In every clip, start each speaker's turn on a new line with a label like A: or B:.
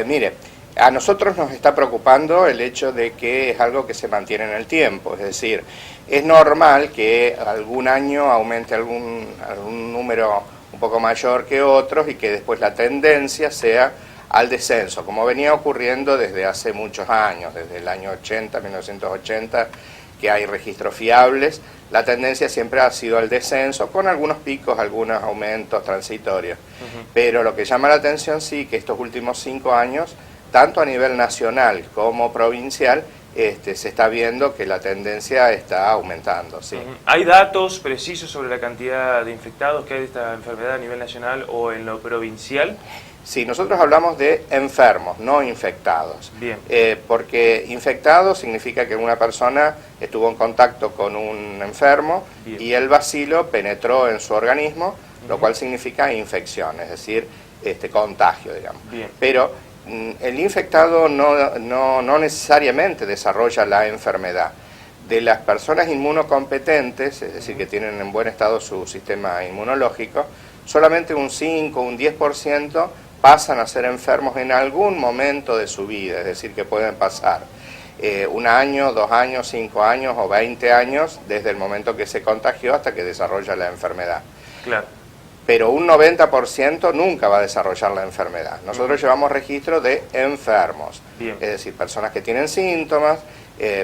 A: Mire, a nosotros nos está preocupando el hecho de que es algo que se mantiene en el tiempo, es decir, es normal que algún año aumente algún número un poco mayor que otros y que después la tendencia sea al descenso, como venía ocurriendo desde hace muchos años, desde el año 80, 1980, que hay registros fiables, la tendencia siempre ha sido al descenso, con algunos picos, algunos aumentos transitorios. Pero lo que llama la atención sí que estos últimos 5 años, tanto a nivel nacional como provincial, se está viendo que la tendencia está aumentando. ¿Sí?
B: ¿Hay datos precisos sobre la cantidad de infectados que hay de esta enfermedad a nivel nacional o en lo provincial?
A: Sí, nosotros hablamos de enfermos, no infectados.
B: Bien.
A: Porque infectado significa que una persona estuvo en contacto con un enfermo. Bien. Y el bacilo penetró en su organismo, lo cual significa infección, es decir, contagio, digamos. Bien. Pero el infectado no necesariamente desarrolla la enfermedad. De las personas inmunocompetentes, es decir, que tienen en buen estado su sistema inmunológico, solamente un 5, un 10% pasan a ser enfermos en algún momento de su vida, es decir, que pueden pasar 1 año, 2 años, 5 años o 20 años desde el momento que se contagió hasta que desarrolla la enfermedad.
B: Claro.
A: Pero un 90% nunca va a desarrollar la enfermedad. Nosotros llevamos registro de enfermos,
B: bien,
A: es decir, personas que tienen síntomas,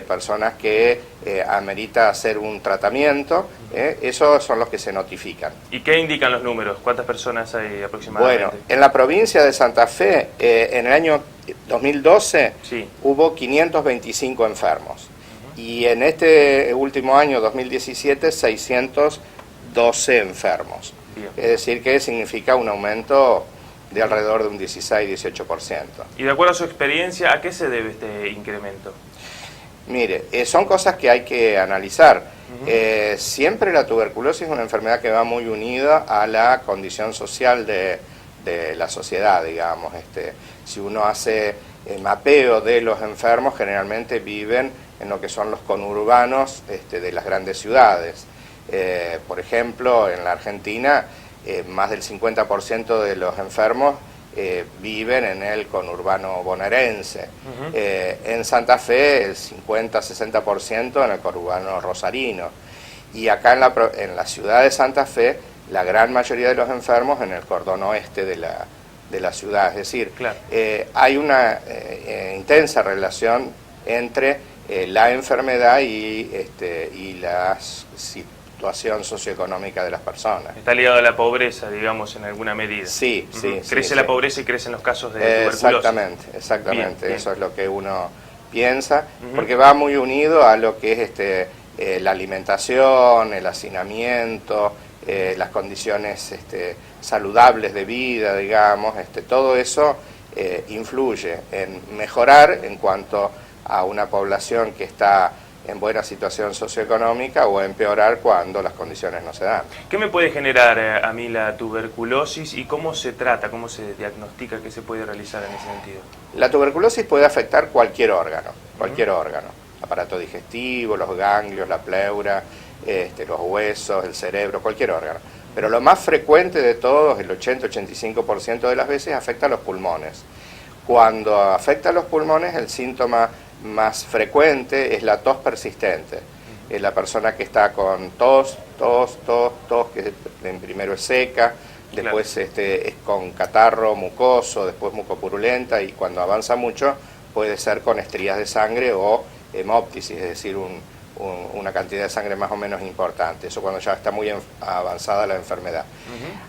A: personas que amerita hacer un tratamiento, esos son los que se notifican.
B: ¿Y qué indican los números? ¿Cuántas personas hay aproximadamente?
A: Bueno, en la provincia de Santa Fe, en el año 2012, sí, hubo 525 enfermos. Y en este último año, 2017, 612 enfermos. Bien. Es decir, que significa un aumento de alrededor de un 16-18%.
B: Y de acuerdo a su experiencia, ¿a qué se debe este incremento?
A: Mire, son cosas que hay que analizar. Siempre la tuberculosis es una enfermedad que va muy unida a la condición social de la sociedad, digamos. Si uno hace mapeo de los enfermos, generalmente viven en lo que son los conurbanos de las grandes ciudades. Por ejemplo, en la Argentina, más del 50% de los enfermos viven en el conurbano bonaerense. En Santa Fe el 50-60% en el conurbano rosarino. Y acá en la ciudad de Santa Fe, la gran mayoría de los enfermos en el cordón oeste de la ciudad. Es decir, claro, hay una intensa relación entre la enfermedad y la situación socioeconómica de las personas.
B: Está ligado a la pobreza, digamos, en alguna medida.
A: Sí, sí.
B: Crece la pobreza y crecen los casos de tuberculosis.
A: Exactamente. Bien, eso es lo que uno piensa, porque va muy unido a lo que es la alimentación, el hacinamiento, las condiciones saludables de vida, digamos, todo eso influye en mejorar en cuanto a una población que está en buena situación socioeconómica o empeorar cuando las condiciones no se dan.
B: ¿Qué me puede generar a mí la tuberculosis y cómo se trata, cómo se diagnostica, qué se puede realizar en ese sentido?
A: La tuberculosis puede afectar cualquier órgano, aparato digestivo, los ganglios, la pleura, los huesos, el cerebro, cualquier órgano. Pero lo más frecuente de todos, el 80-85% de las veces, afecta a los pulmones. Cuando afecta a los pulmones, el síntoma más frecuente es la tos persistente. Es la persona que está con tos, que primero es seca, después claro, es con catarro mucoso, después mucopurulenta, y cuando avanza mucho puede ser con estrías de sangre o hemóptisis, es decir, una cantidad de sangre más o menos importante. Eso cuando ya está muy avanzada la enfermedad.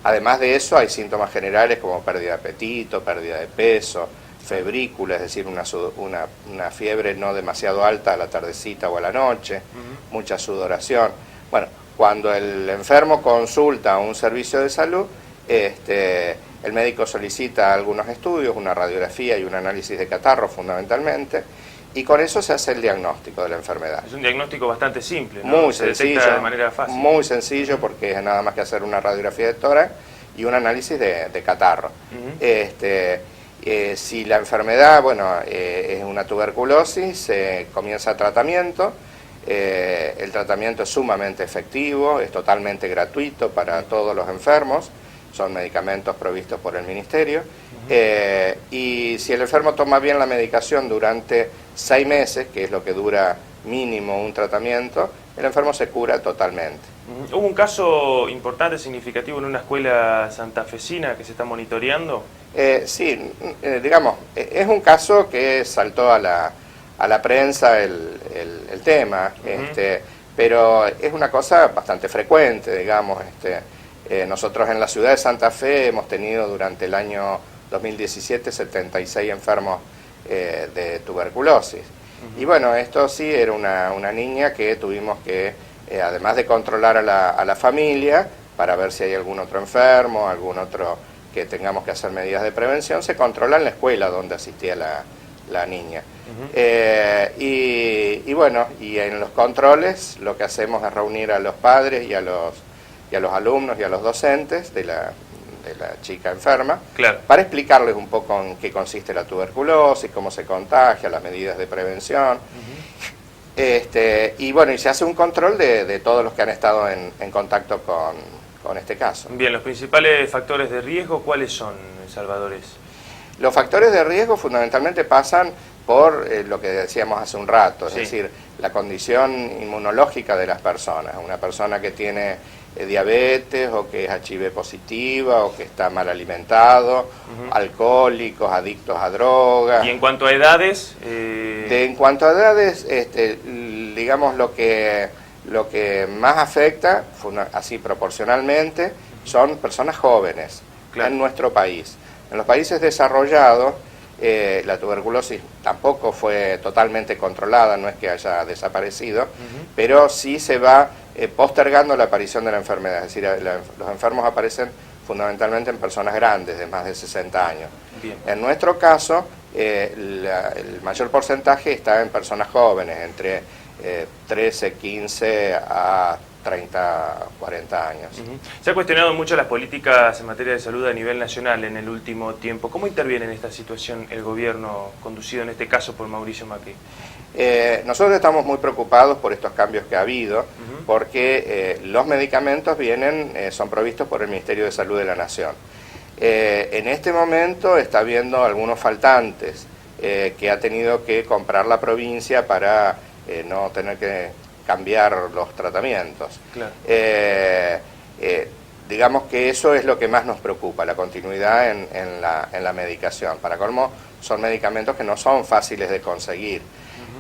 A: Además de eso hay síntomas generales como pérdida de apetito, pérdida de peso, febrícula, es decir, una fiebre no demasiado alta a la tardecita o a la noche, mucha sudoración. Bueno, cuando el enfermo consulta a un servicio de salud, el médico solicita algunos estudios, una radiografía y un análisis de catarro fundamentalmente, y con eso se hace el diagnóstico de la enfermedad.
B: Es un diagnóstico bastante simple, ¿no?
A: Muy
B: se
A: sencillo,
B: detecta de manera fácil.
A: Muy sencillo, porque es nada más que hacer una radiografía de tórax y un análisis de catarro. Si la enfermedad, es una tuberculosis, se comienza tratamiento. El tratamiento es sumamente efectivo, es totalmente gratuito para todos los enfermos. son medicamentos provistos por el Ministerio, y si el enfermo toma bien la medicación durante 6 meses, que es lo que dura mínimo un tratamiento, el enfermo se cura totalmente.
B: ¿Hubo un caso importante, significativo en una escuela santafesina que se está monitoreando?
A: Sí, digamos, es un caso que saltó a la prensa el tema, pero es una cosa bastante frecuente, digamos. Nosotros en la ciudad de Santa Fe hemos tenido durante el año 2017 76 enfermos de tuberculosis. Y bueno, esto sí era una niña que tuvimos que, además de controlar a la familia, para ver si hay algún otro enfermo, algún otro que tengamos que hacer medidas de prevención, se controla en la escuela donde asistía la niña. Y bueno, y en los controles lo que hacemos es reunir a los padres y a los alumnos y a los docentes de la chica enferma,
B: claro,
A: para explicarles un poco en qué consiste la tuberculosis, cómo se contagia, las medidas de prevención. Y bueno, y se hace un control de todos los que han estado en contacto con este caso.
B: Bien, los principales factores de riesgo, ¿cuáles son, Salvadores?
A: Los factores de riesgo fundamentalmente pasan por lo que decíamos hace un rato, es decir, la condición inmunológica de las personas. Una persona que tiene diabetes, o que es HIV positiva, o que está mal alimentado, alcohólicos, adictos a drogas.
B: ¿Y en cuanto a edades?
A: En cuanto a edades, digamos, lo que más afecta, así proporcionalmente, son personas jóvenes, claro, en nuestro país. En los países desarrollados, la tuberculosis tampoco fue totalmente controlada, no es que haya desaparecido, pero sí se va postergando la aparición de la enfermedad. Es decir, los enfermos aparecen fundamentalmente en personas grandes, de más de 60 años.
B: Bien.
A: En nuestro caso, el mayor porcentaje está en personas jóvenes, entre 13, 15 a 30, 40 años.
B: Se ha cuestionado mucho las políticas en materia de salud a nivel nacional en el último tiempo. ¿Cómo interviene en esta situación el gobierno, conducido en este caso por Mauricio Macri?
A: Nosotros estamos muy preocupados por estos cambios que ha habido, porque los medicamentos son provistos por el Ministerio de Salud de la Nación. En este momento está habiendo algunos faltantes que ha tenido que comprar la provincia para no tener que cambiar los tratamientos. Claro. Digamos que eso es lo que más nos preocupa, la continuidad en la medicación. Para colmo, son medicamentos que no son fáciles de conseguir.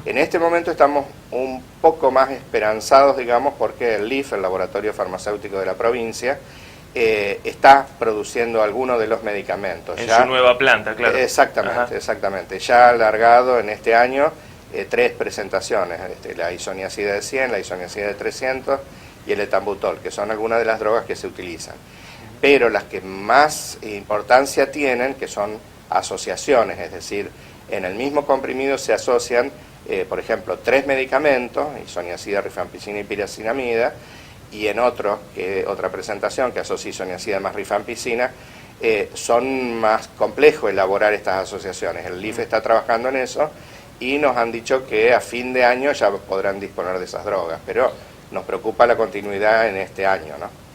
A: En este momento estamos un poco más esperanzados, digamos, porque el LIF, el Laboratorio Farmacéutico de la provincia, está produciendo algunos de los medicamentos.
B: En su nueva planta, claro.
A: Exactamente, exactamente. Ya ha alargado en este año 3 presentaciones, la isoniazida de 100, la isoniazida de 300 y el etambutol, que son algunas de las drogas que se utilizan. Pero las que más importancia tienen, que son asociaciones, es decir, en el mismo comprimido se asocian, por ejemplo, 3 medicamentos, isoniazida, rifampicina y piracinamida, y en otra presentación que asocia isoniazida más rifampicina, son más complejo elaborar estas asociaciones. El LIF está trabajando en eso y nos han dicho que a fin de año ya podrán disponer de esas drogas, pero nos preocupa la continuidad en este año, ¿no?